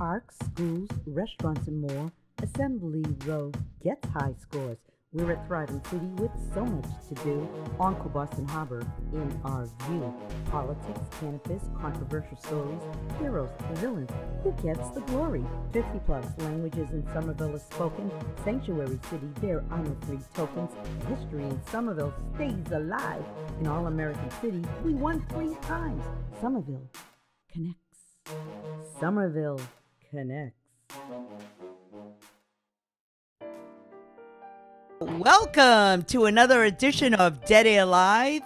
parks, schools, restaurants, and more, Assembly Row gets high scores. We're a thriving city with so much to do. Uncle Boston Harbor, in our view. Politics, cannabis, controversial stories, heroes, villains. Who gets the glory? 50 plus languages in Somerville is spoken. Sanctuary city, there are no free tokens. History in Somerville stays alive. In All American City, we won 3 times. Somerville connects. Somerville connects. Welcome to another edition of Dead Air Live,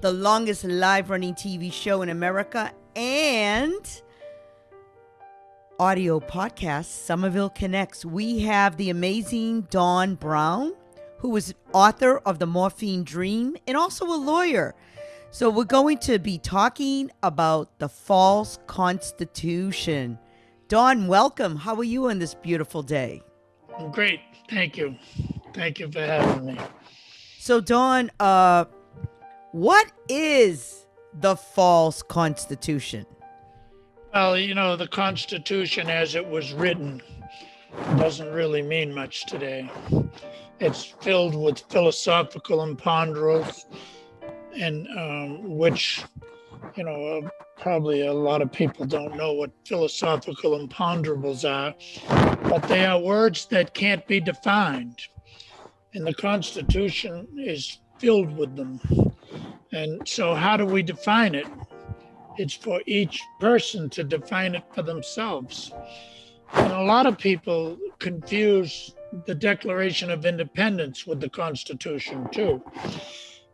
the longest live-running TV show in America and audio podcast, Somerville Connects. We have the amazing Dawn Brown, who is author of The Morphine Dream and also a lawyer. So we're going to be talking about the false constitution. Dawn, welcome. How are you on this beautiful day? I'm great. Thank you. Thank you for having me. So, Dawn, what is the false constitution? Well, you know, the Constitution as it was written doesn't really mean much today. It's filled with philosophical imponderables, and which, you know, probably a lot of people don't know what philosophical imponderables are, but they are words that can't be defined. And the Constitution is filled with them. And so how do we define it? It's for each person to define it for themselves. And a lot of people confuse the Declaration of Independence with the Constitution too.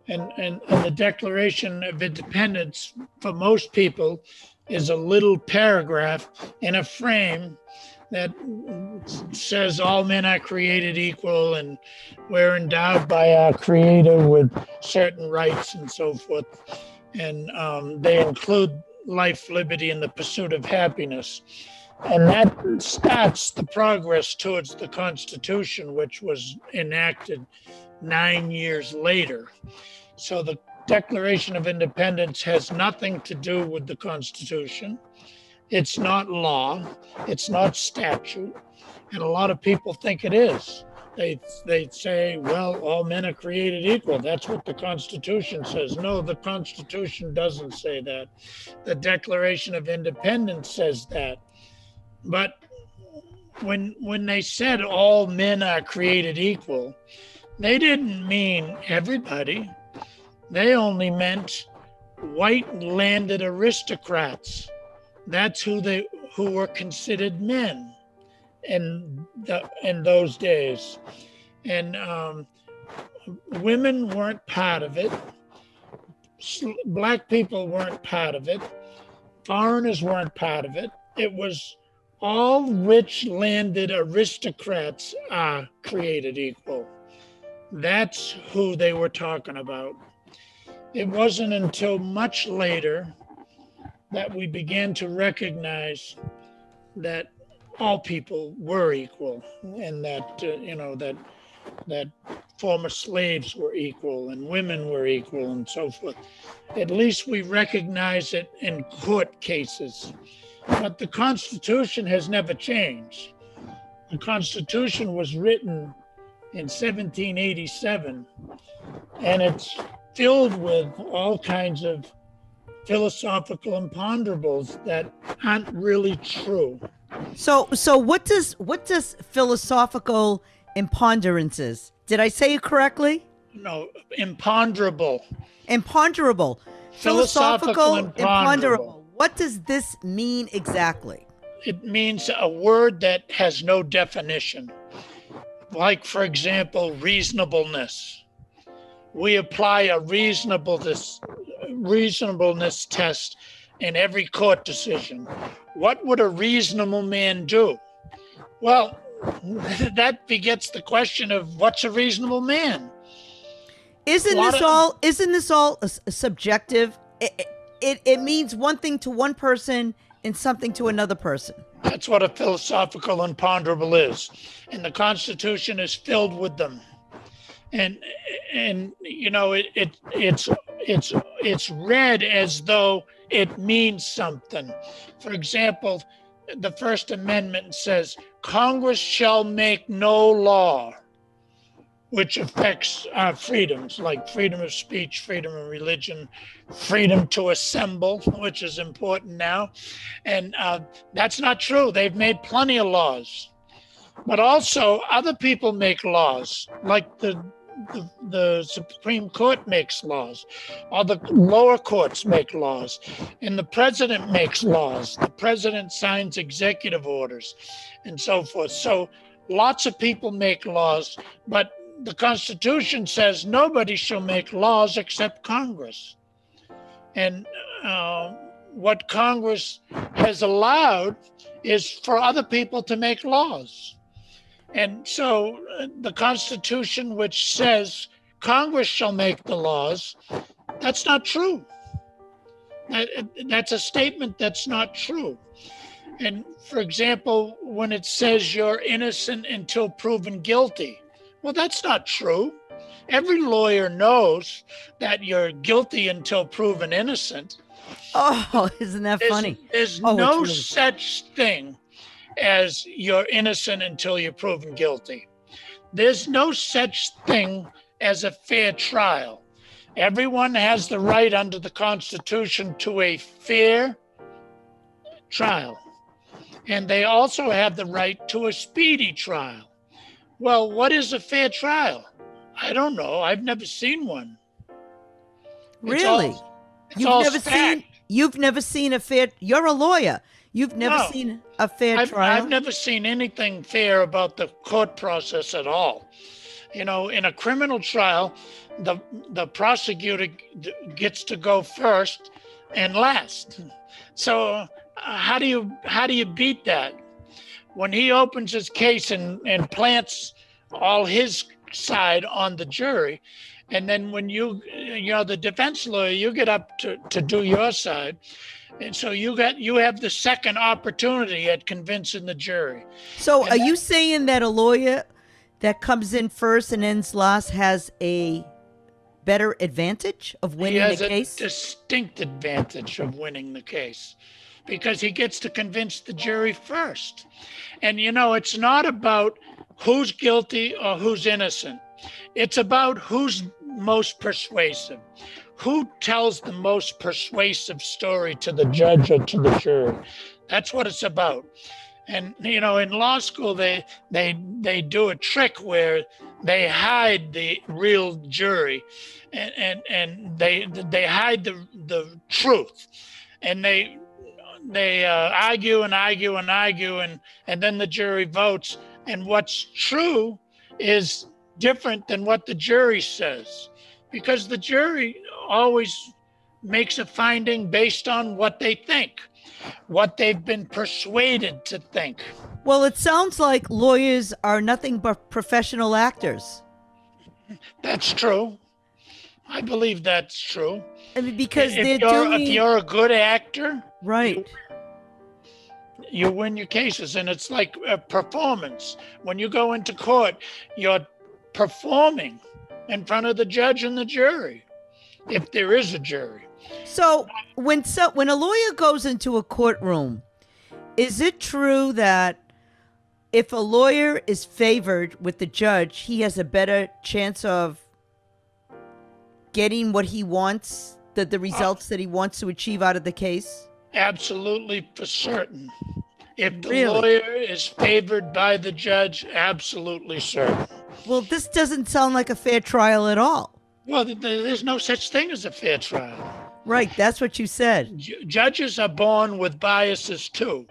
And the Declaration of Independence, for most people, is a little paragraph in a frame that says all men are created equal and we're endowed by our Creator with certain rights and so forth. And they include life, liberty, and the pursuit of happiness. And that starts the progress towards the Constitution, which was enacted 9 years later. So the Declaration of Independence has nothing to do with the Constitution. It's not law. It's not statute. And a lot of people think it is. They say, well, all men are created equal. That's what the Constitution says. No, the Constitution doesn't say that. The Declaration of Independence says that. But when they said all men are created equal, they didn't mean everybody. They only meant white landed aristocrats. That's who were considered men in those days. And women weren't part of it. Black people weren't part of it. Foreigners weren't part of it. It was all rich landed aristocrats are created equal. That's who they were talking about. It wasn't until much later that we began to recognize that all people were equal, and that that former slaves were equal and women were equal and so forth. At least we recognize it in court cases. But the Constitution has never changed. The Constitution was written in 1787, and it's filled with all kinds of philosophical imponderables that aren't really true. So what does philosophical imponderances? Did I say it correctly? No, imponderable. Imponderable. Philosophical imponderable. What does this mean exactly? It means a word that has no definition. Like, for example, reasonableness. We apply a reasonableness test in every court decision. What would a reasonable man do? Well, that begets the question of what's a reasonable man? Isn't this all subjective? It means one thing to one person and something to another person. That's what a philosophical imponderable is, and the Constitution is filled with them. And you know, it's read as though it means something. For example, the First Amendment says Congress shall make no law which affects our freedoms, like freedom of speech, freedom of religion, freedom to assemble, which is important now. And that's not true. They've made plenty of laws. But also other people make laws, like the Supreme Court makes laws, or the lower courts make laws, and the president makes laws. The president signs executive orders and so forth. So lots of people make laws, but the Constitution says nobody shall make laws except Congress. And what Congress has allowed is for other people to make laws. And so the Constitution, which says Congress shall make the laws, that's not true. That's a statement that's not true. And for example, when it says you're innocent until proven guilty, well, that's not true. Every lawyer knows that you're guilty until proven innocent. Oh, isn't that funny? There's no such thing as you're innocent until you're proven guilty. There's no such thing as a fair trial. Everyone has the right under the Constitution to a fair trial. And they also have the right to a speedy trial. Well, what is a fair trial? I don't know. I've never seen one. Really? You've never seen a fair, you're a lawyer. You've never seen a fair trial? I've never seen anything fair about the court process at all. You know, in a criminal trial, the prosecutor gets to go first and last. So how do you beat that? When he opens his case and plants all his side on the jury, and then when you the defense lawyer, you get up to do your side, and so you have the second opportunity at convincing the jury. So are you saying that a lawyer that comes in first and ends last has a better advantage of winning the case? He has a distinct advantage of winning the case, because he gets to convince the jury first. And, it's not about who's guilty or who's innocent. It's about who's most persuasive. Who tells the most persuasive story to the judge or to the jury? That's what it's about. And, in law school, they do a trick where they hide the real jury and they hide the truth. And they argue and argue and argue, and then the jury votes. And what's true is different than what the jury says, because the jury always makes a finding based on what they think, what they've been persuaded to think. Well, it sounds like lawyers are nothing but professional actors. That's true. I believe that's true. I mean, because if you're a good actor, right, you win your cases. And it's like a performance. When you go into court, you're performing in front of the judge and the jury, if there is a jury. So when a lawyer goes into a courtroom, is it true that if a lawyer is favored with the judge, he has a better chance of getting what he wants, the results that he wants to achieve out of the case? Absolutely, for certain. If the lawyer is favored by the judge, absolutely certain. Well, this doesn't sound like a fair trial at all. Well, there's no such thing as a fair trial. Right, that's what you said. Judges are born with biases too.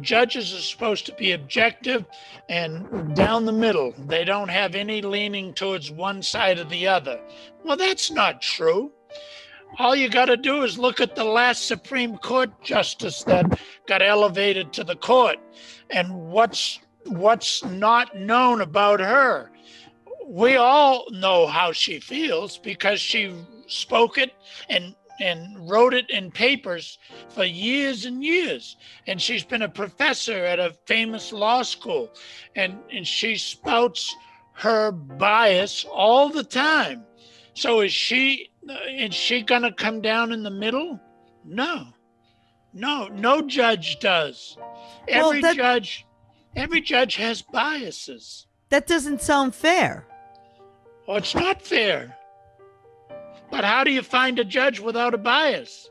Judges are supposed to be objective and down the middle. They don't have any leaning towards one side or the other. Well, that's not true. All you got to do is look at the last Supreme Court justice that got elevated to the court, and what's not known about her. We all know how she feels because she spoke it and wrote it in papers for years and years. And she's been a professor at a famous law school, and she spouts her bias all the time. So is she gonna come down in the middle? No. No judge does. Well, Every judge has biases. that doesn't sound fair. Well, it's not fair. But how do you find a judge without a bias?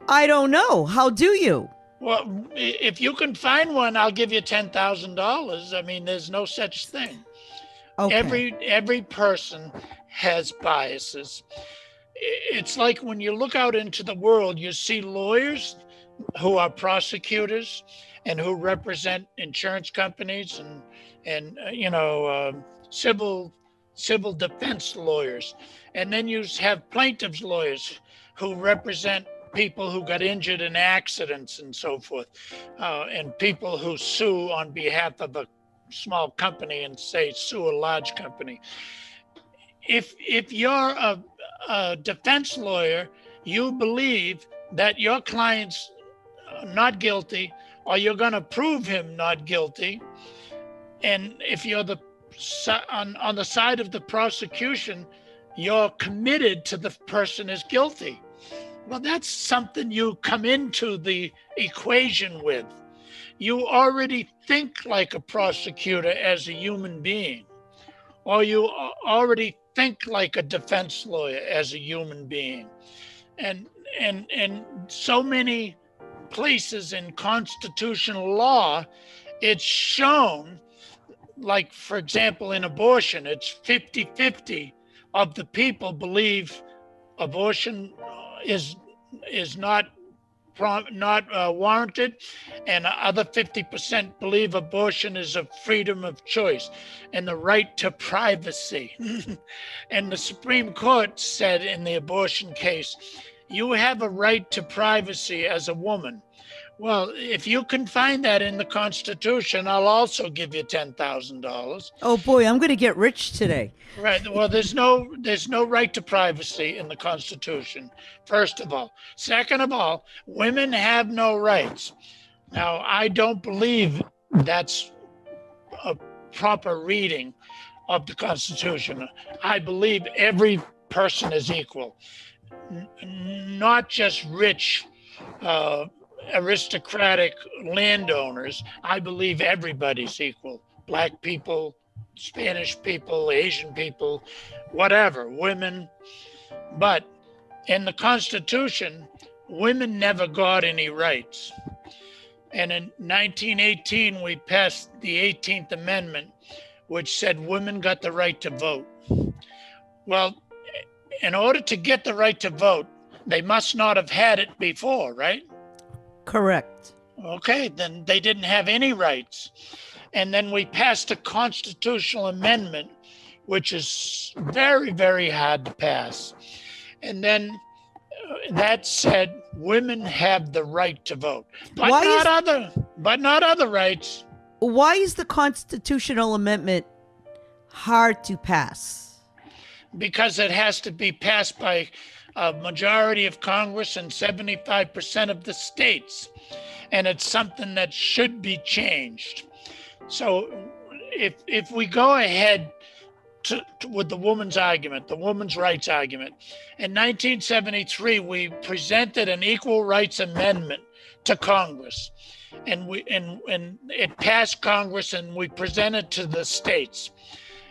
I don't know. How do you? Well, if you can find one, I'll give you $10,000. I mean, there's no such thing. Okay. Every person has biases. It's like when you look out into the world, you see lawyers who are prosecutors and who represent insurance companies and civil defense lawyers, and then you have plaintiffs lawyers who represent people who got injured in accidents and so forth, and people who sue on behalf of a small company and say sue a large company. If you're a defense lawyer, you believe that your client's not guilty, or you're going to prove him not guilty. And if you're on the side of the prosecution, you're committed to the person is guilty. Well, that's something you come into the equation with. You already think like a prosecutor as a human being, or you already think like a defense lawyer as a human being. And so many places in constitutional law, it's shown, like, for example, in abortion, it's 50-50 of the people believe abortion is not warranted, and other 50% believe abortion is a freedom of choice and the right to privacy. And the Supreme Court said in the abortion case, you have a right to privacy as a woman. Well, if you can find that in the Constitution, I'll also give you $10,000. Oh boy, I'm going to get rich today. Right. Well, there's no right to privacy in the Constitution, first of all. Second of all, women have no rights. Now, I don't believe that's a proper reading of the Constitution. I believe every person is equal, not just rich, aristocratic landowners. I believe everybody's equal. Black people, Spanish people, Asian people, whatever, women. But in the Constitution, women never got any rights. And in 1918, we passed the 18th Amendment, which said women got the right to vote. Well, in order to get the right to vote, they must not have had it before, right? Correct. Okay, then they didn't have any rights. And then we passed a constitutional amendment, which is very, very hard to pass. And then that said women have the right to vote, but not other rights. Why is the constitutional amendment hard to pass? Because it has to be passed by a majority of Congress and 75% of the states. And it's something that should be changed. So if we go ahead with the woman's argument, the women's rights argument, in 1973, we presented an equal rights amendment to Congress. And it passed Congress, and we presented to the states.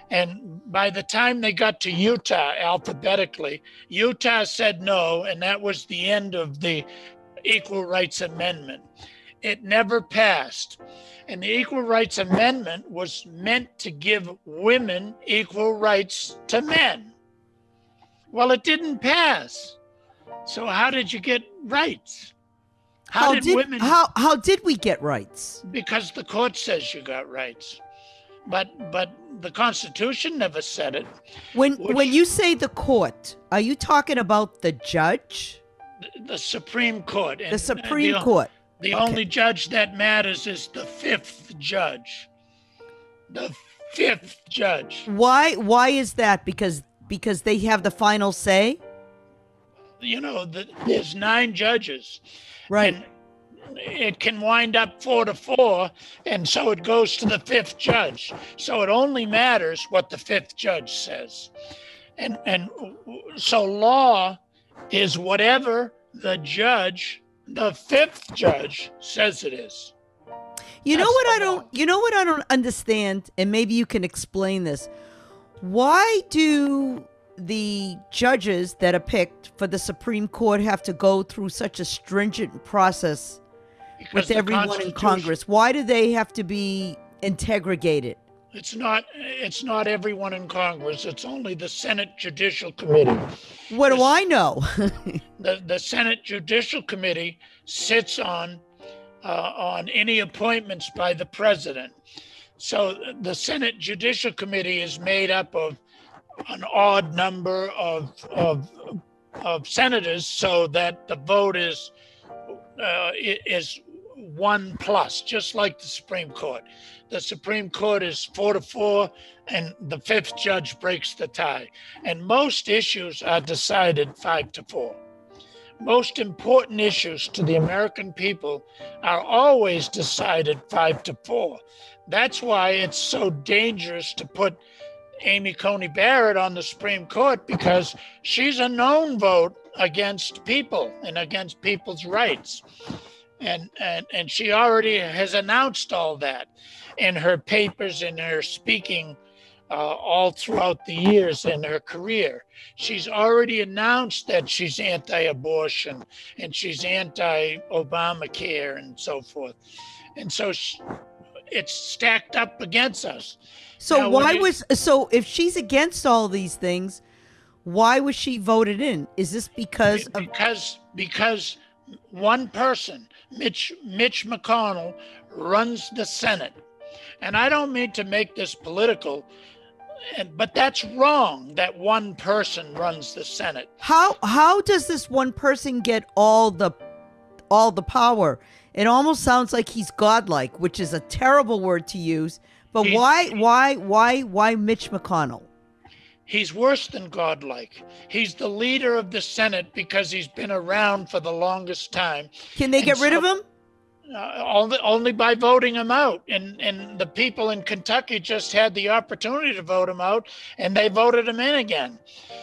And by the time they got to Utah alphabetically, Utah said no, and that was the end of the Equal Rights Amendment. It never passed. And the Equal Rights Amendment was meant to give women equal rights to men. Well, it didn't pass. So how did you get rights? How did we get rights? Because the court says you got rights. But the Constitution never said it. When you say the court, are you talking about the judge? The Supreme Court. The Supreme Court. The only judge that matters is the fifth judge. The fifth judge. Why is that? Because they have the final say? You know, there's 9 judges. Right. And it can wind up 4-4, and so it goes to the fifth judge. So it only matters what the fifth judge says. And so law is whatever the judge The fifth judge says it is. You know That's what the I don't law. you know what I don't understand, and maybe you can explain this. Why do the judges that are picked for the Supreme Court have to go through such a stringent process Because with the everyone in Constitution- Congress? Why do they have to be integrated? It's not everyone in Congress. It's only the Senate Judicial Committee. What do The- I know? The Senate Judicial Committee sits on any appointments by the president. So the Senate Judicial Committee is made up of an odd number of senators, so that the vote is 1+, just like the Supreme Court. The Supreme Court is 4-4, and the fifth judge breaks the tie. And most issues are decided 5-4. Most important issues to the American people are always decided 5-4. That's why it's so dangerous to put Amy Coney Barrett on the Supreme Court, because she's a known vote against people and against people's rights. And she already has announced all that in her papers, in her speaking all throughout the years in her career. She's already announced that she's anti-abortion and she's anti-Obamacare and so forth. And so it's stacked up against us. So Now, so if she's against all these things, why was she voted in? Is this because of because one person, Mitch Mcconnell, runs the Senate. And I don't mean to make this political, but that's wrong that one person runs the Senate. how does this one person get all the power? It almost sounds like he's godlike, which is a terrible word to use. But why Mitch McConnell? He's worse than godlike. He's the leader of the Senate because he's been around for the longest time. Can they get rid of him? Only by voting him out. And the people in Kentucky just had the opportunity to vote him out, and they voted him in again.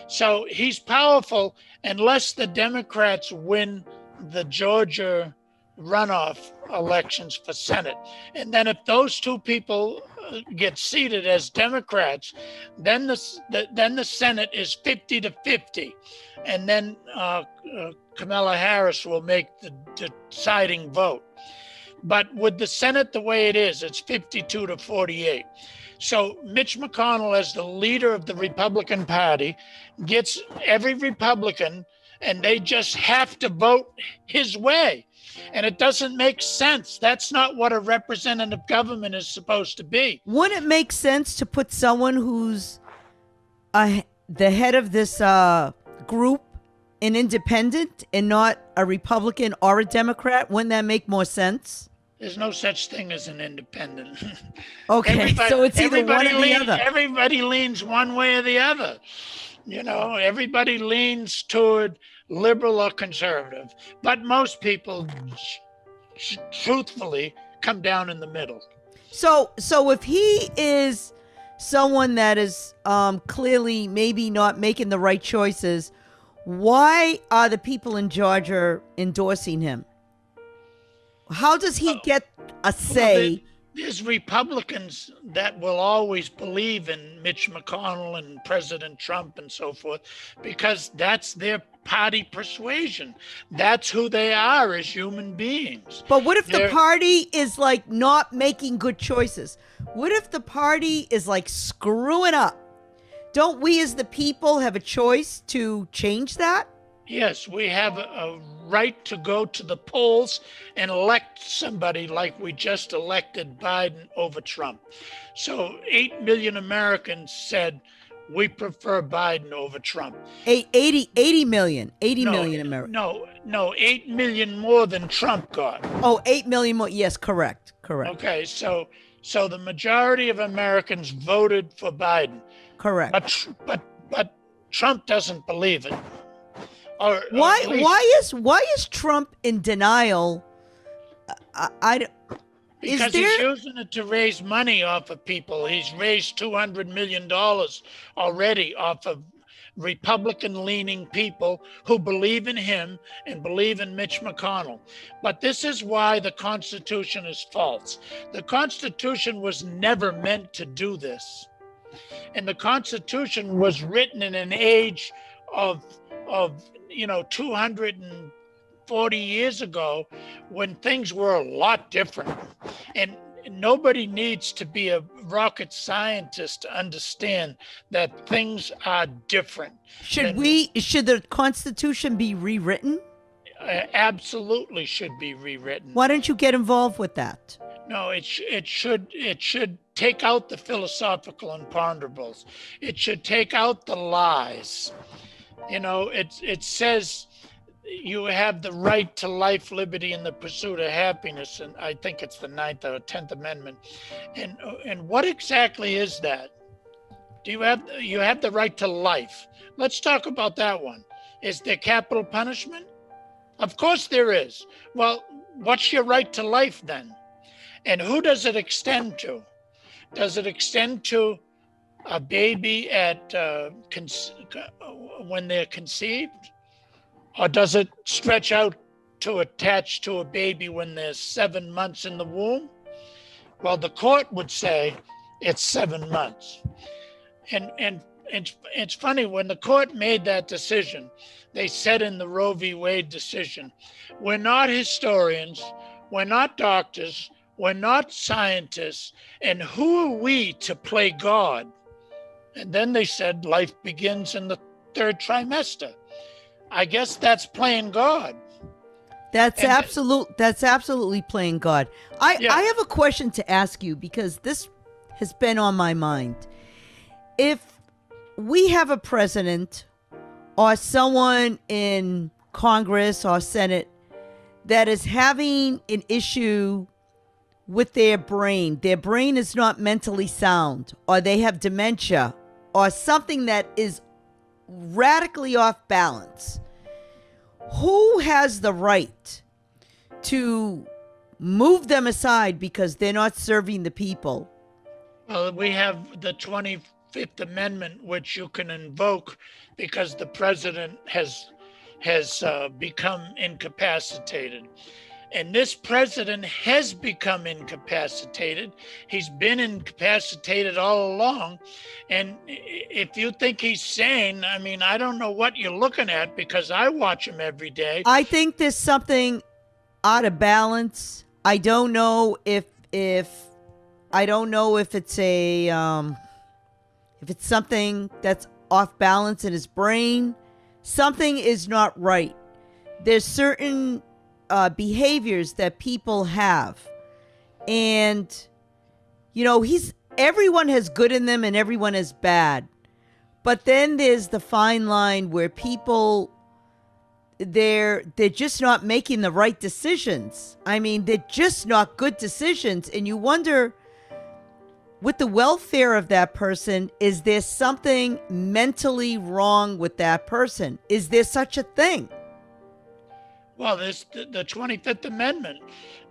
So he's powerful unless the Democrats win the Georgia runoff elections for Senate. And then if those two people get seated as Democrats, then the Senate is 50-50. And then Kamala Harris will make the deciding vote. But with the Senate the way it is, it's 52-48. So Mitch McConnell, as the leader of the Republican Party, gets every Republican, and they just have to vote his way. And it doesn't make sense. That's not what a representative government is supposed to be. Wouldn't it make sense to put someone who's the head of this group, an independent, and not a Republican or a Democrat? Wouldn't that make more sense? There's no such thing as an independent. Okay, so it's either one or the other. Everybody leans one way or the other. You know, everybody leans toward liberal or conservative, but most people truthfully come down in the middle. So if he is someone that is clearly maybe not making the right choices, why are the people in Georgia endorsing him? How does he get a say? There's Republicans that will always believe in Mitch McConnell and President Trump and so forth, because that's their party persuasion. That's who they are as human beings. But what if the party is like not making good choices? What if the party is like screwing up? Don't we as the people have a choice to change that? Yes, we have a right to go to the polls and elect somebody like we just elected Biden over Trump. So 8 million Americans said we prefer Biden over Trump. 80 million Americans. No, 8 million more than Trump got. Oh, 8 million more. Yes, correct. Okay, so the majority of Americans voted for Biden. Correct. But Trump doesn't believe it. Why is Trump in denial? Because he's using it to raise money off of people. He's raised $200 million already off of Republican-leaning people who believe in him and believe in Mitch McConnell. But this is why the Constitution is false. The Constitution was never meant to do this. And the Constitution was written in an age of 240 years ago, when things were a lot different. And nobody needs to be a rocket scientist to understand that things are different. Should the Constitution be rewritten? Absolutely should be rewritten. Why don't you get involved with that? No, it should take out the philosophical imponderables. It should take out the lies. It says you have the right to life, liberty, and the pursuit of happiness, and I think it's the 9th or 10th Amendment. And what exactly is that? You have the right to life. Let's talk about that one. Is there capital punishment? Of course there is. Well, what's your right to life then? And who does it extend to? Does it extend to a baby when they're conceived? Or does it stretch out to attach to a baby when they're 7 months in the womb? Well, the court would say it's 7 months. And it's funny, when the court made that decision, they said in the Roe v. Wade decision, we're not historians, we're not doctors, we're not scientists, and who are we to play God? And then they said life begins in the 3rd trimester. I guess that's playing God. That's absolutely playing God. I have a question to ask you, because this has been on my mind. If we have a president or someone in Congress or Senate that is having an issue with their brain is not mentally sound, or they have dementia, or something that is radically off balance, who has the right to move them aside because they're not serving the people? Well, we have the 25th Amendment, which you can invoke because the president has become incapacitated. And this president has become incapacitated. He's been incapacitated all along. And if you think he's sane, I mean, I don't know what you're looking at, because I watch him every day. I think there's something out of balance. I don't know if it's something that's off balance in his brain. Something is not right. There's certain behaviors that people have, and everyone has good in them and everyone is bad, but then there's the fine line where people they're just not making the right decisions. I mean, they're just not good decisions, and you wonder, with the welfare of that person, is there something mentally wrong with that person? Is there such a thing? Well, there's the 25th Amendment,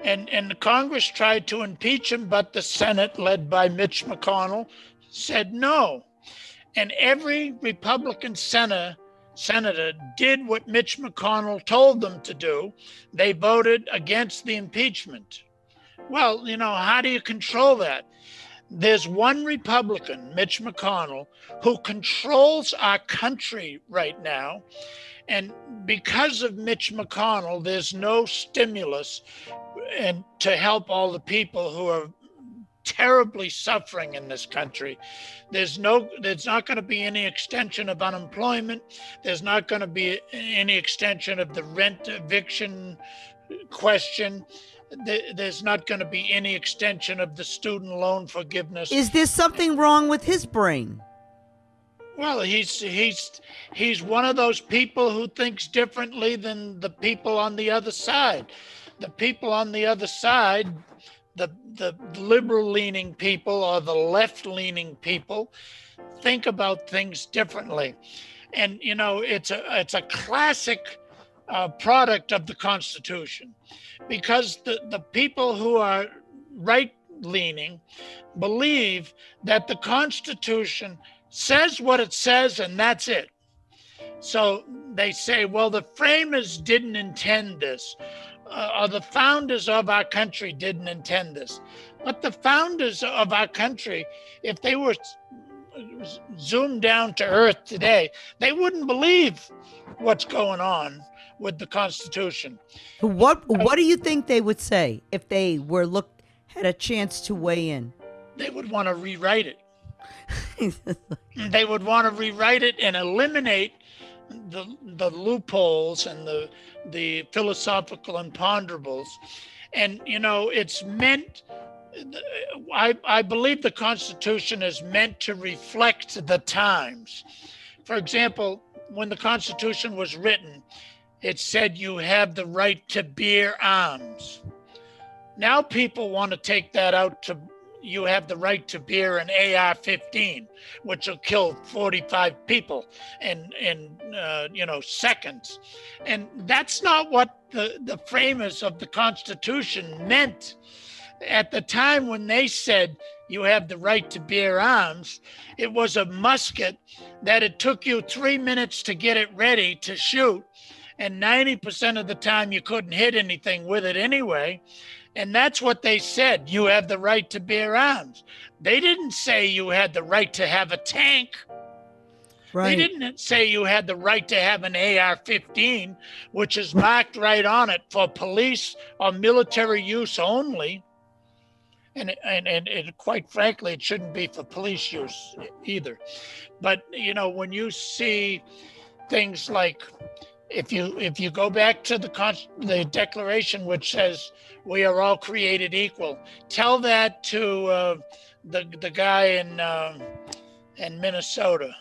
and the Congress tried to impeach him, but the Senate, led by Mitch MCConnell, said no. And every Republican senator did what Mitch MCConnell told them to do. They voted against the impeachment. Well, how do you control that? There's one Republican, Mitch MCConnell, who controls our country right now. And because of Mitch MCConnell, there's no stimulus and to help all the people who are terribly suffering in this country. There's not going to be any extension of unemployment. There's not going to be any extension of the rent eviction question. There's not going to be any extension of the student loan forgiveness. Is there something wrong with his brain? Well, he's one of those people who thinks differently than the people on the other side. The people on the other side, the liberal-leaning people or the left-leaning people, think about things differently. And it's a classic product of the Constitution, because the people who are right-leaning believe that the Constitution says what it says, and that's it. So they say, well, the framers didn't intend this, or the founders of our country didn't intend this. But the founders of our country, if they were zoomed down to earth today, they wouldn't believe what's going on with the Constitution. What do you think they would say if they had a chance to weigh in? They would want to rewrite it. They would want to rewrite it and eliminate the loopholes and the philosophical imponderables. And, it's meant, I believe the Constitution is meant to reflect the times. For example, when the Constitution was written, it said you have the right to bear arms. Now people want to take that out to you have the right to bear an AR-15, which will kill 45 people in seconds. And that's not what the framers of the Constitution meant. At the time when they said you have the right to bear arms, it was a musket that it took you 3 minutes to get it ready to shoot. And 90% of the time you couldn't hit anything with it anyway. And that's what they said. You have the right to bear arms. They didn't say you had the right to have a tank. Right. They didn't say you had the right to have an AR-15, which is marked right on it for police or military use only. And quite frankly, it shouldn't be for police use either. But, when you see things like, if you go back to the Declaration, which says we are all created equal, tell that to the guy in Minnesota,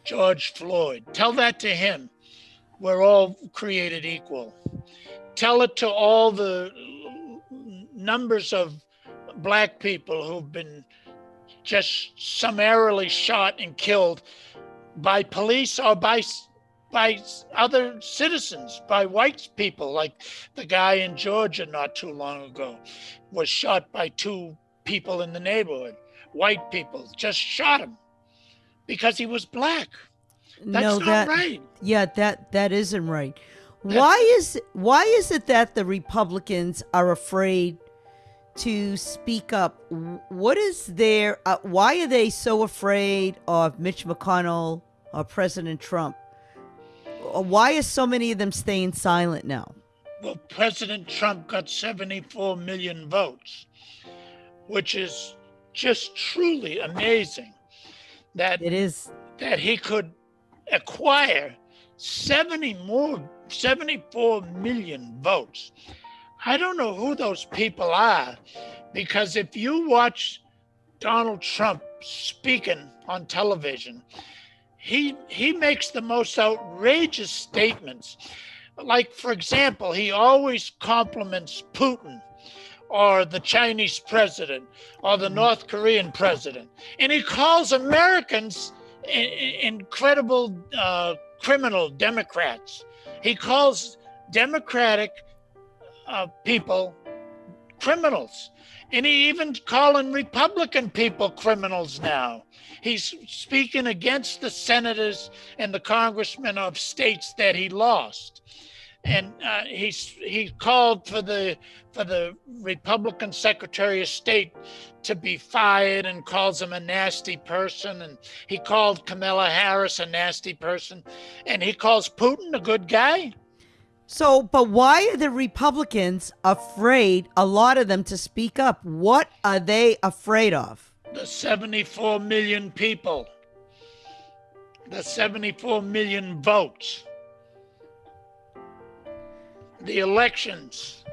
George Floyd. Tell that to him. We're all created equal. Tell it to all the numbers of Black people who've been just summarily shot and killed by police or by other citizens, by white people, like the guy in Georgia not too long ago was shot by 2 people in the neighborhood. White people just shot him because he was Black. That's not right. Yeah, that isn't right. Why is it that the Republicans are afraid to speak up? What is there? Why are they so afraid of Mitch McConnell or President Trump? Why are so many of them staying silent now? Well, President Trump got 74 million votes, which is just truly amazing. That he could acquire 74 million votes. I don't know who those people are, because if you watch Donald Trump speaking on television, he makes the most outrageous statements. Like, for example, he always compliments Putin or the Chinese president or the North Korean president. And he calls Americans incredible criminal Democrats. He calls Democratic people criminals. And he even calling Republican people criminals now. He's speaking against the senators and the congressmen of states that he lost. And he called for the Republican Secretary of State to be fired and calls him a nasty person. And he called Kamala Harris a nasty person. And he calls Putin a good guy. So, but why are the Republicans afraid, a lot of them, to speak up? What are they afraid of? The 74 million people. The 74 million votes. The elections.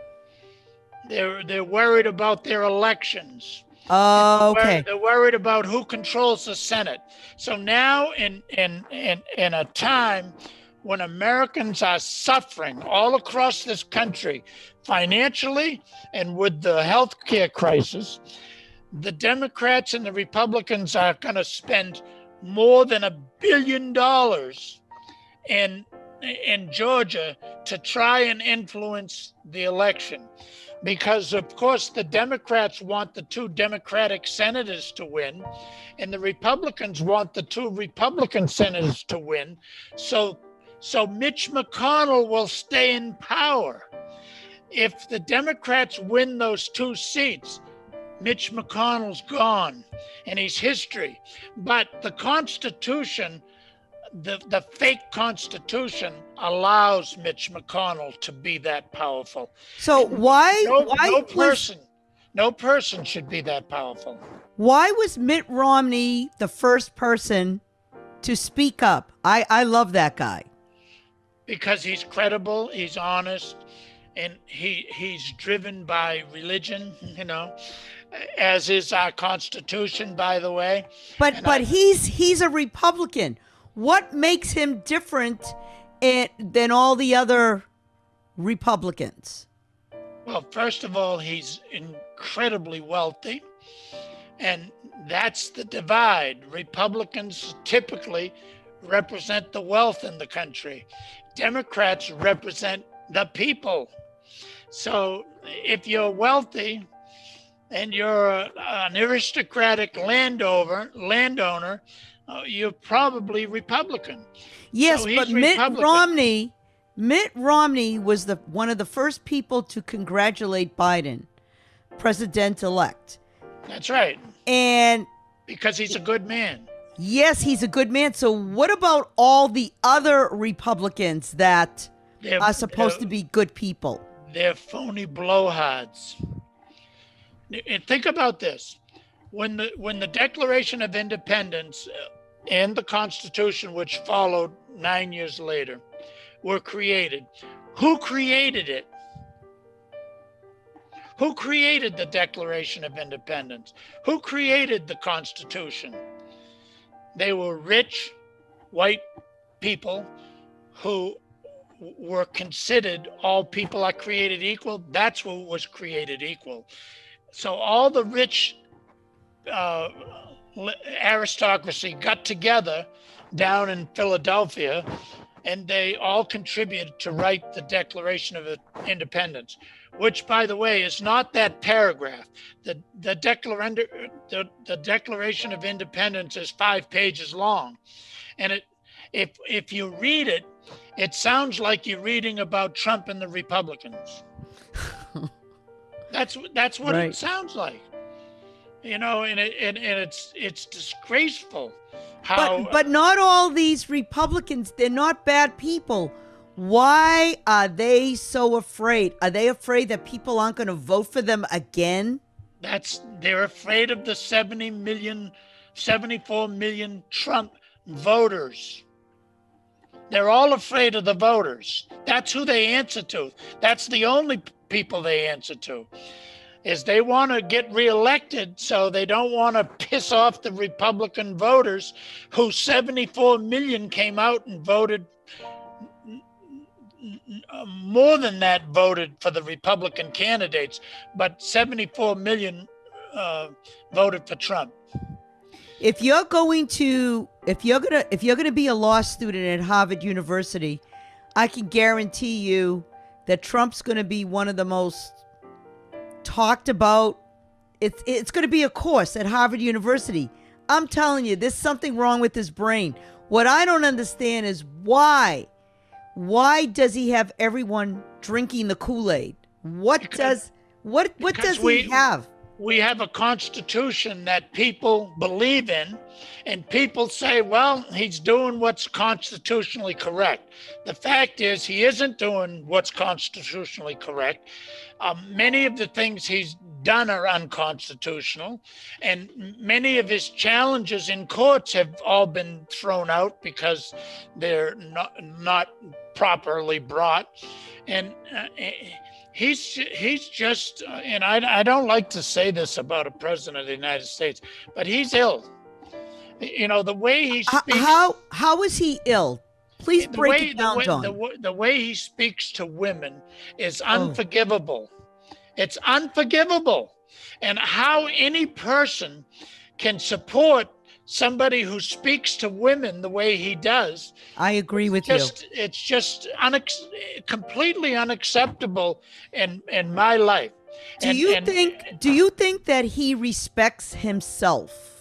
They're worried about their elections. Oh, okay. They're worried about who controls the Senate. So now in a time when Americans are suffering all across this country financially and with the healthcare crisis, the Democrats and the Republicans are going to spend more than $1 billion in in Georgia to try and influence the election. Because, of course, the Democrats want the 2 Democratic senators to win, and the Republicans want the 2 Republican senators to win. So Mitch McConnell will stay in power. If the Democrats win those 2 seats, Mitch McConnell's gone, and he's history. But the Constitution, the fake Constitution, allows Mitch McConnell to be that powerful. So No person should be that powerful. Why was Mitt Romney the first person to speak up? I love that guy. Because he's credible, he's honest, and he's driven by religion, as is our Constitution, by the way. But he's a Republican. What makes him different than all the other Republicans? Well, first of all, he's incredibly wealthy, and that's the divide. Republicans typically represent the wealth in the country. Democrats represent the people. So if you're wealthy and you're an aristocratic landowner, you're probably Republican. Yes, so but Mitt Romney was one of the first people to congratulate Biden, president-elect. That's right. And because he's a good man. Yes, he's a good man. So what about all the other Republicans that are supposed to be good people? They're phony blowhards. And think about this. When the Declaration of Independence and the Constitution, which followed 9 years later, were created, who created it? Who created the Declaration of Independence? Who created the Constitution? They were rich white people who were considered all people are created equal. That's what was created equal. So all the rich aristocracy got together down in Philadelphia, and they all contributed to write the Declaration of Independence, which, by the way, is not that paragraph. The Declaration of Independence is 5 pages long, and if you read it, it sounds like you're reading about Trump and the Republicans. That's what right. It sounds like, and it's disgraceful. But not all these Republicans, they're not bad people. Why are they so afraid? Are they afraid that people aren't going to vote for them again? They're afraid of the 74 million Trump voters. They're all afraid of the voters. That's who they answer to. That's the only people they answer to. Is they want to get reelected, so they don't want to piss off the Republican voters, who 74 million came out and voted. More than that voted for the Republican candidates, but 74 million voted for Trump. If you're going to be a law student at Harvard University, I can guarantee you that Trump's going to be one of the most talked about. It's going to be a course at Harvard University. I'm telling you, there's something wrong with his brain. What I don't understand is why does he have everyone drinking the Kool-Aid? What does he have? We have a constitution that people believe in, and people say, well, he's doing what's constitutionally correct. The fact is, he isn't doing what's constitutionally correct. Many of the things he's done are unconstitutional, and many of his challenges in courts have all been thrown out because they're not properly brought. And he's just, and I don't like to say this about a president of the United States, but he's ill. The way he speaks. How is he ill? Please break it down, Don. The way he speaks to women is unforgivable. It's unforgivable. And how any person can support somebody who speaks to women the way he does. I agree with you. It's just completely unacceptable in my life. Do you think that he respects himself?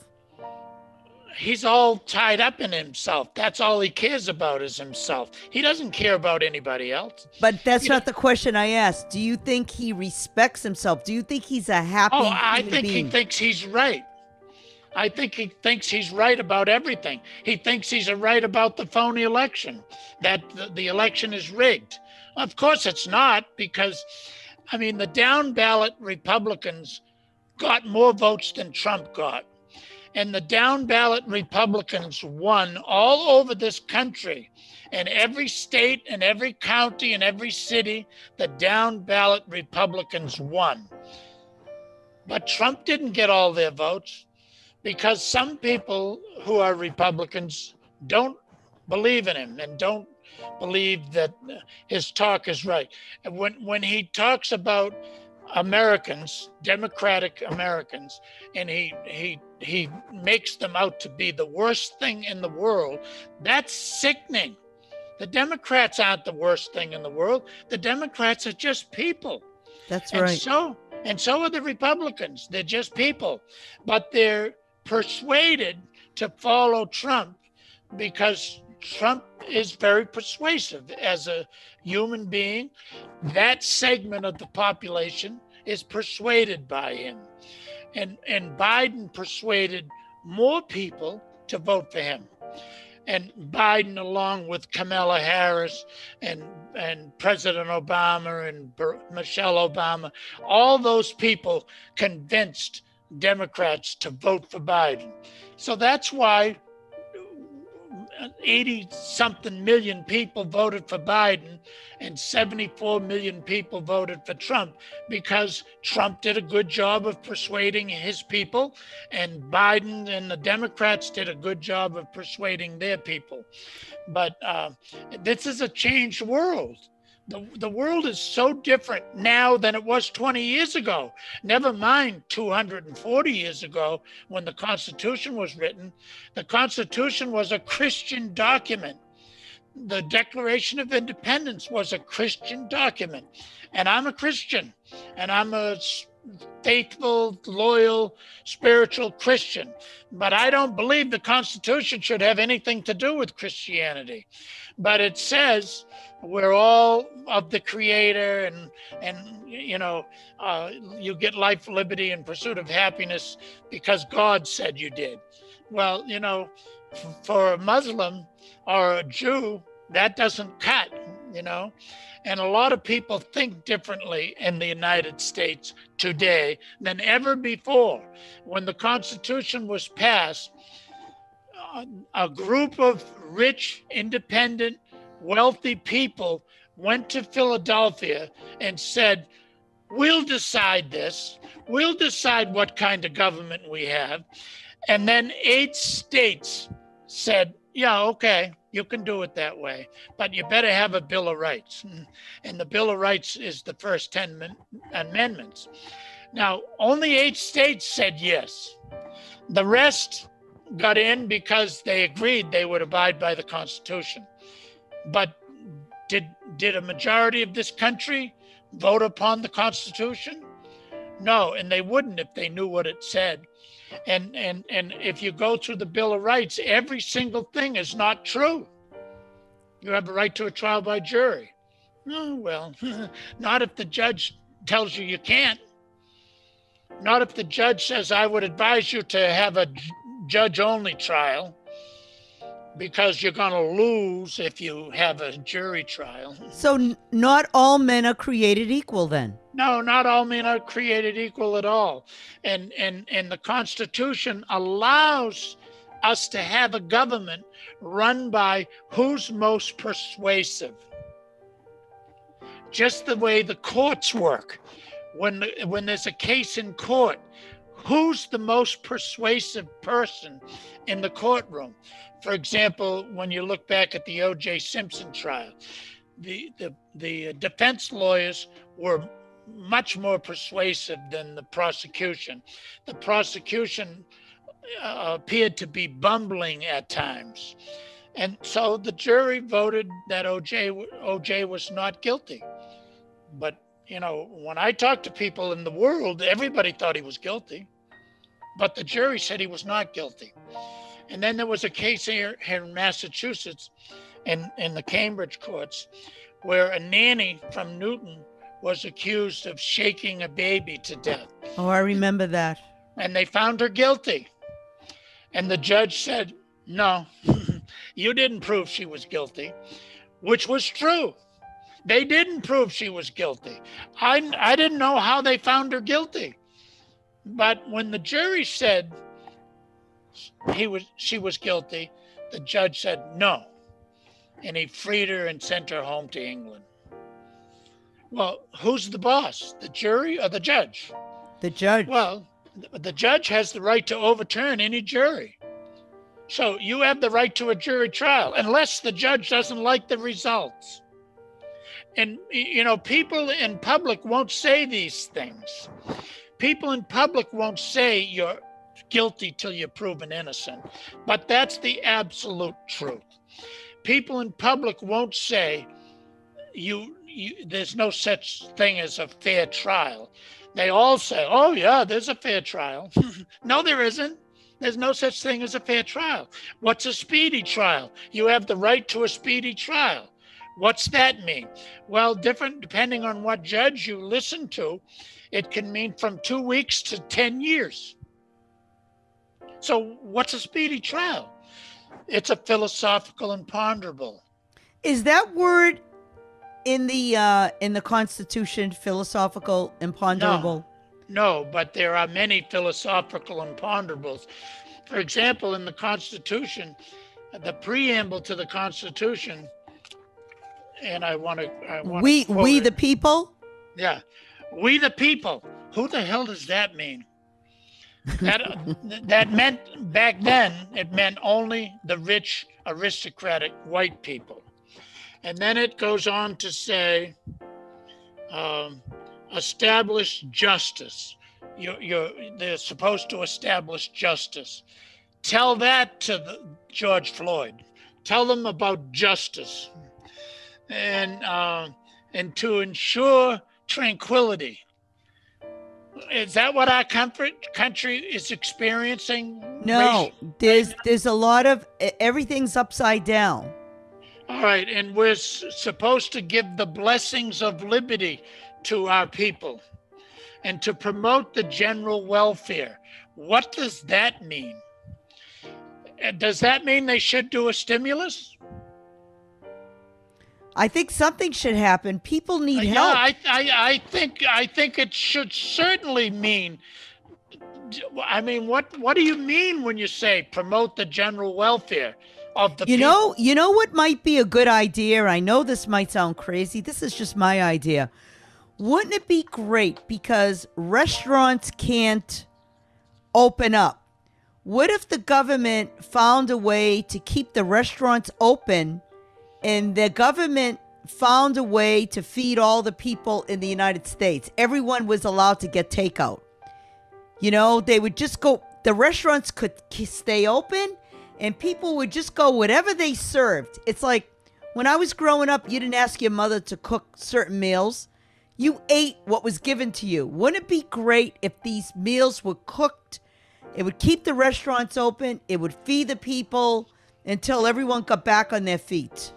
He's all tied up in himself. That's all he cares about is himself. He doesn't care about anybody else. But that's not the question I asked. Do you think he respects himself? Do you think he's a happy I human think being? he thinks he's right. I think he thinks he's right about everything. He thinks he's right about the phony election, that the election is rigged. Of course it's not, because, I mean, the down ballot Republicans got more votes than Trump got. And the down ballot Republicans won all over this country. In every state and every county and every city, the down ballot Republicans won. But Trump didn't get all their votes because some people who are Republicans don't believe in him and don't believe that his talk is right. And when he talks about Americans, Democratic Americans, and he makes them out to be the worst thing in the world, that's sickening. The Democrats aren't the worst thing in the world. The Democrats are just people. That's right. And so are the Republicans. They're just people. But they're persuaded to follow Trump because Trump is very persuasive as a human being. That segment of the population is persuaded by him. And Biden persuaded more people to vote for him. And Biden, along with Kamala Harris and President Obama and Michelle Obama, all those people convinced Democrats to vote for Biden. So that's why 80-something million people voted for Biden and 74 million people voted for Trump, because Trump did a good job of persuading his people and Biden and the Democrats did a good job of persuading their people. But this is a changed world. The world is so different now than it was 20 years ago. Never mind 240 years ago when the Constitution was written. The Constitution was a Christian document. The Declaration of Independence was a Christian document. And I'm a Christian, and I'm a faithful, loyal, spiritual Christian. But I don't believe the Constitution should have anything to do with Christianity. But it says we're all of the Creator, and you get life, liberty, and pursuit of happiness because God said you did. Well, for a Muslim or a Jew, that doesn't cut, And a lot of people think differently in the United States today than ever before. When the Constitution was passed, a group of rich, independent, wealthy people went to Philadelphia and said, we'll decide this. We'll decide what kind of government we have. And then 8 states said, yeah, okay, you can do it that way, but you better have a Bill of Rights. And the Bill of Rights is the first 10 amendments. Now, only 8 states said yes. The rest got in because they agreed they would abide by the Constitution. But did a majority of this country vote upon the Constitution? No, and they wouldn't if they knew what it said. And if you go through the Bill of Rights, every single thing is not true. You have a right to a trial by jury. Oh, well, not if the judge tells you can't. Not if the judge says, I would advise you to have a judge-only trial, because you're going to lose if you have a jury trial. So not all men are created equal then? No, not all men are created equal at all. And the Constitution allows us to have a government run by who's most persuasive. Just the way the courts work. When there's a case in court, who's the most persuasive person in the courtroom? For example, when you look back at the O.J. Simpson trial, the defense lawyers were much more persuasive than the prosecution. The prosecution appeared to be bumbling at times. And so the jury voted that OJ was not guilty. But, you know, when I talked to people in the world, everybody thought he was guilty. But the jury said he was not guilty. And then there was a case here in Massachusetts in the Cambridge courts where a nanny from Newton was accused of shaking a baby to death. Oh, I remember that. And they found her guilty. And the judge said, no, you didn't prove she was guilty, which was true. They didn't prove she was guilty. I didn't know how they found her guilty. But when the jury said she was guilty, the judge said no. And he freed her and sent her home to England. Well, who's the boss, the jury or the judge? The judge. Well, the judge has the right to overturn any jury. So you have the right to a jury trial, unless the judge doesn't like the results. And, you know, people in public won't say these things. People in public won't say you're guilty till you're proven innocent. But that's the absolute truth. People in public won't say there's no such thing as a fair trial. They all say, oh, yeah, there's a fair trial. No, there isn't. There's no such thing as a fair trial. What's a speedy trial? You have the right to a speedy trial. What's that mean? Well, different depending on what judge you listen to, it can mean from 2 weeks to 10 years. So what's a speedy trial? It's a philosophical imponderable. Is that word in the Constitution, philosophical imponderable? No, but there are many philosophical imponderables. For example, in the Constitution, the preamble to the Constitution, and I want to we the people? Yeah. We the people. Who the hell does that mean? That meant, back then, it meant only the rich, aristocratic white people. And then it goes on to say, establish justice. They're supposed to establish justice. Tell that to George Floyd. Tell them about justice. And to ensure tranquility. Is that what our country is experiencing? No, there's a lot of, everything's upside down. All right, and we're supposed to give the blessings of liberty to our people and to promote the general welfare. What does that mean? Does that mean they should do a stimulus? I think something should happen. People need help. I think it should certainly mean. I mean, what do you mean when you say promote the general welfare of the people? You know what might be a good idea? I know this might sound crazy. This is just my idea. Wouldn't it be great because restaurants can't open up? What if the government found a way to keep the restaurants open? And the government found a way to feed all the people in the United States. Everyone was allowed to get takeout. You know, they would just go, the restaurants could stay open and people would just go whatever they served. It's like when I was growing up, you didn't ask your mother to cook certain meals. You ate what was given to you. Wouldn't it be great if these meals were cooked? It would keep the restaurants open. It would feed the people until everyone got back on their feet.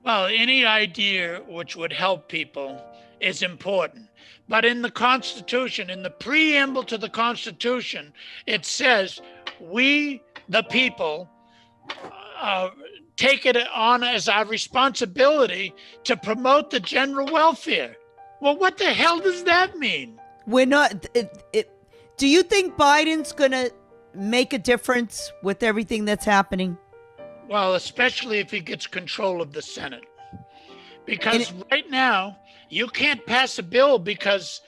Well, any idea which would help people is important. But in the Constitution, in the preamble to the Constitution, it says, we, the people, take it on as our responsibility to promote the general welfare. Well, what the hell does that mean? We're not. Do you think Biden's going to make a difference with everything that's happening? Well, especially if he gets control of the Senate. Because right now, you can't pass a bill because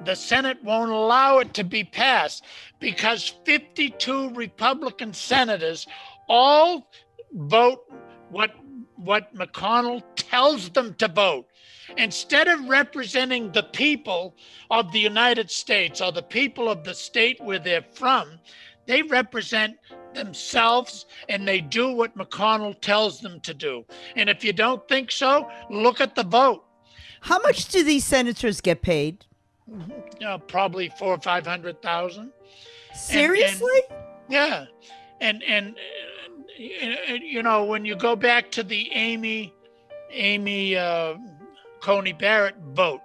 the Senate won't allow it to be passed. Because 52 Republican senators all vote what McConnell tells them to vote. Instead of representing the people of the United States or the people of the state where they're from, They represent themselves, and they do what McConnell tells them to do. And if you don't think so, look at the vote. How much do these senators get paid? Probably 400,000 or 500,000. Seriously? Yeah, and you know, when you go back to the Amy Coney Barrett vote,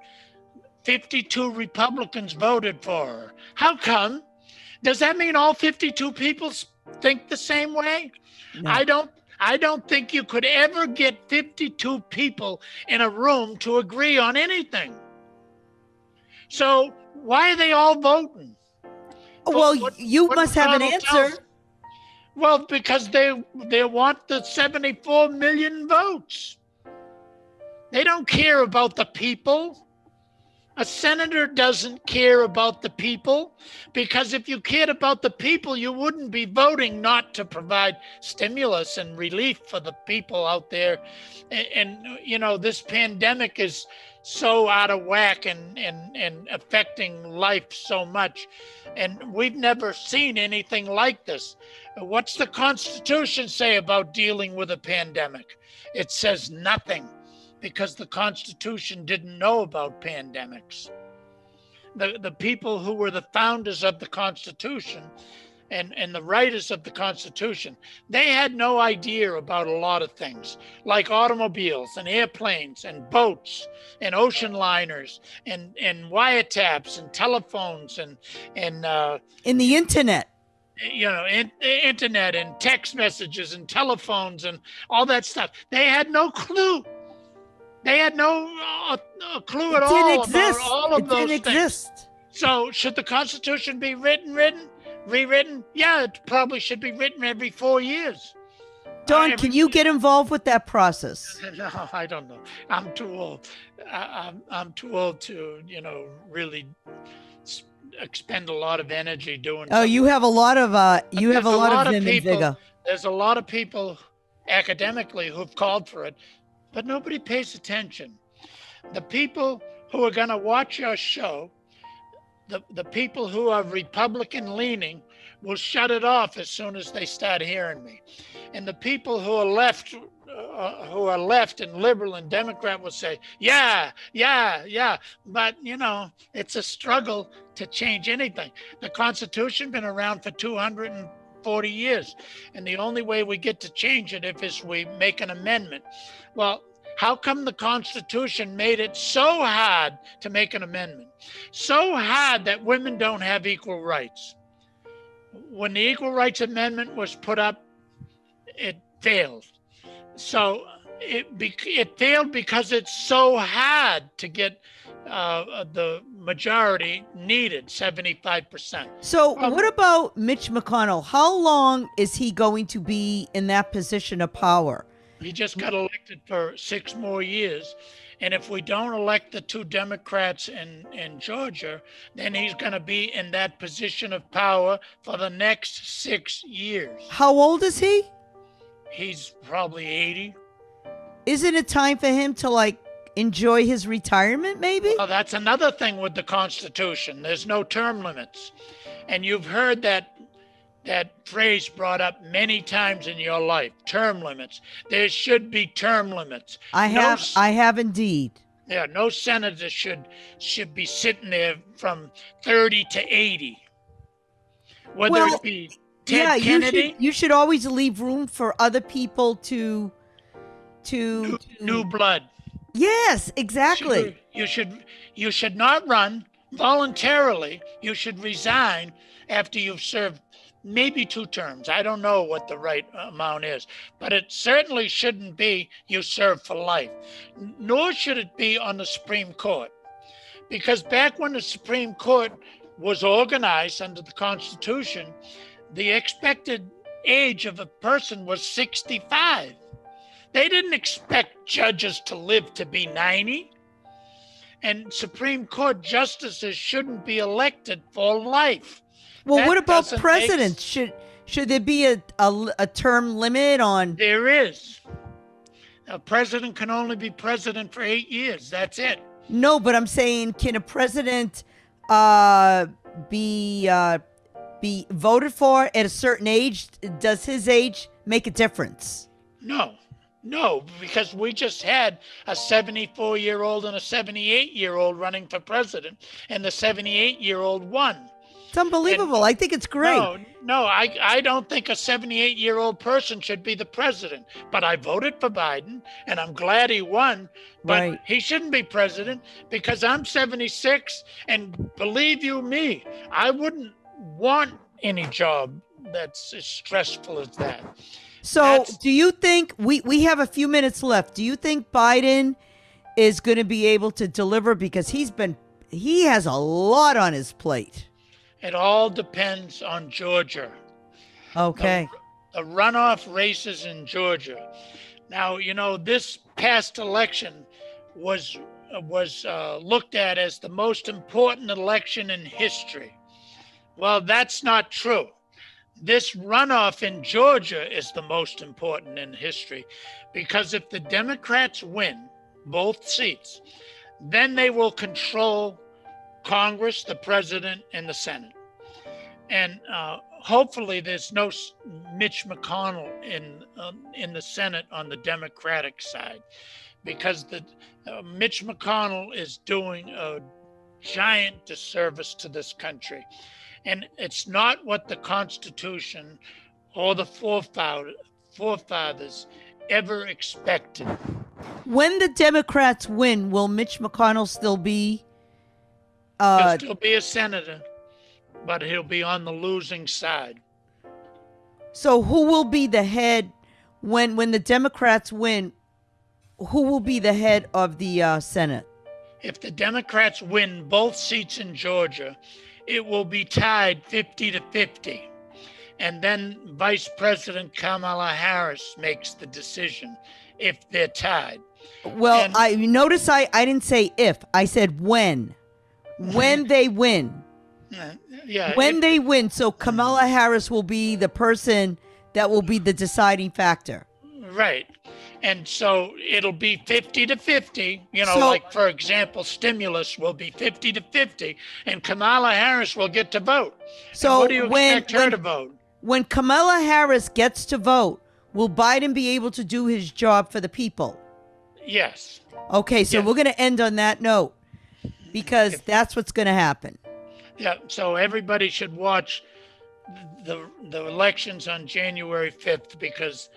52 Republicans voted for her. How come? Does that mean all 52 people think the same way? No. I don't think you could ever get 52 people in a room to agree on anything. So why are they all voting? Well, you must have an answer. Well, because they want the 74 million votes. They don't care about the people. A senator doesn't care about the people, because if you cared about the people, you wouldn't be voting not to provide stimulus and relief for the people out there. And you know, this pandemic is so out of whack and affecting life so much. And we've never seen anything like this. What's the Constitution say about dealing with a pandemic? It says nothing, because the Constitution didn't know about pandemics. The people who were the founders of the Constitution and the writers of the Constitution, they had no idea about a lot of things, like automobiles and airplanes and boats and ocean liners and wiretaps and telephones and in the internet. You know, internet and text messages and telephones and all that stuff. They had no clue. They had no clue at all about all of those things. It didn't exist. So should the Constitution be rewritten? Yeah, it probably should be written every 4 years. Don, can you get involved with that process? No, I don't know. I'm too old. I'm too old to, you know, really expend a lot of energy doing. Oh, you have a lot of vigor. There's a lot of people academically who've called for it, but nobody pays attention. The people who are going to watch your show, the people who are Republican leaning, will shut it off as soon as they start hearing me. And the people who are left and liberal and Democrat will say, yeah. But, you know, it's a struggle to change anything. The Constitution been around for 240 years. And the only way we get to change it is we make an amendment. Well, how come the Constitution made it so hard to make an amendment? So hard that women don't have equal rights. When the Equal Rights Amendment was put up, it failed. So it failed because it's so hard to get the majority needed, 75%. So what about Mitch McConnell? How long is he going to be in that position of power? He just got elected for 6 more years. And if we don't elect the 2 Democrats in Georgia, then he's going to be in that position of power for the next 6 years. How old is he? He's probably 80. Isn't it time for him to, enjoy his retirement, maybe? Well, that's another thing with the Constitution. There's no term limits. And you've heard that phrase brought up many times in your life, term limits. There should be term limits. I have indeed. Yeah, no senator should be sitting there from 30 to 80. Whether it be Ted Kennedy. You should always leave room for other people to new blood. Yes, exactly. You should not run voluntarily. You should resign after you've served maybe 2 terms. I don't know what the right amount is, but it certainly shouldn't be you serve for life. Nor should it be on the Supreme Court. Because back when the Supreme Court was organized under the Constitution, the expected age of a person was 65. They didn't expect judges to live to be 90. And Supreme Court justices shouldn't be elected for life. Well, what about presidents? Should there be a term limit on? There is. A president can only be president for 8 years. That's it. No, but I'm saying, can a president be be voted for at a certain age? Does his age make a difference? No, because we just had a 74-year-old and a 78-year-old running for president, and the 78-year-old won. It's unbelievable. I think it's great. No, I don't think a 78-year-old person should be the president. But I voted for Biden, and I'm glad he won. But Right. he shouldn't be president because I'm 76, and believe you me, I wouldn't want any job that's as stressful as that. So do you think, we have a few minutes left, do you think Biden is going to be able to deliver? Because he has a lot on his plate. It all depends on Georgia. Okay. The runoff races in Georgia. Now, this past election was looked at as the most important election in history. Well, that's not true. This runoff in Georgia is the most important in history because if the Democrats win both seats, then they will control Congress, the president, and the Senate. And hopefully there's no Mitch McConnell in the Senate on the Democratic side, because Mitch McConnell is doing a giant disservice to this country. And it's not what the Constitution or the forefathers ever expected. When the Democrats win, will Mitch McConnell still be? He'll still be a senator, but he'll be on the losing side. So who will be the head when the Democrats win? Who will be the head of the Senate? If the Democrats win both seats in Georgia, it will be tied 50-50. And then Vice President Kamala Harris makes the decision if they're tied. Well, I notice I didn't say if. I said when. When they win. Yeah. When they win. So Kamala Harris will be the person that will be the deciding factor. Right. And so it'll be 50-50, like, for example, stimulus will be 50-50, and Kamala Harris will get to vote. So and what do you expect her to vote? When Kamala Harris gets to vote, will Biden be able to do his job for the people? Yes. Okay, so we're going to end on that note, because that's what's going to happen. Yeah, so everybody should watch the elections on January 5th, because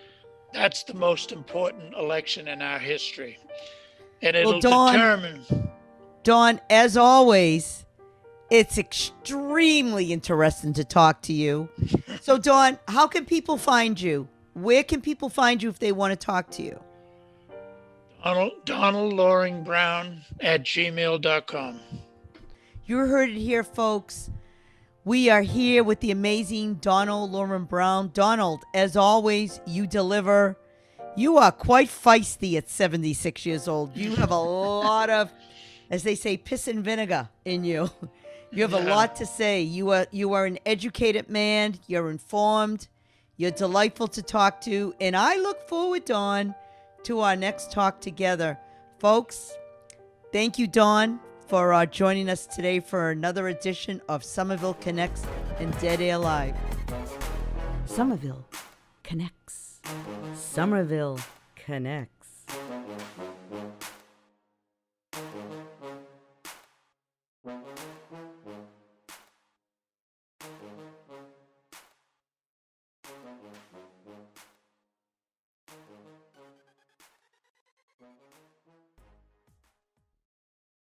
that's the most important election in our history. And it'll determine. Dawn, as always, it's extremely interesting to talk to you. So, Dawn, how can people find you? Where can people find you if they want to talk to you? donaldloringbrown@gmail.com. You heard it here, folks. We are here with the amazing Donald Lorin Brown. Donald, as always, you deliver. You are quite feisty at 76 years old. You have a lot of, as they say, piss and vinegar in you. You have a lot to say. You are an educated man. You're informed. You're delightful to talk to. And I look forward, Dawn, to our next talk together. Folks, thank you, Dawn, for joining us today for another edition of Somerville Connects and Dead Air Live. Somerville Connects. Somerville Connects.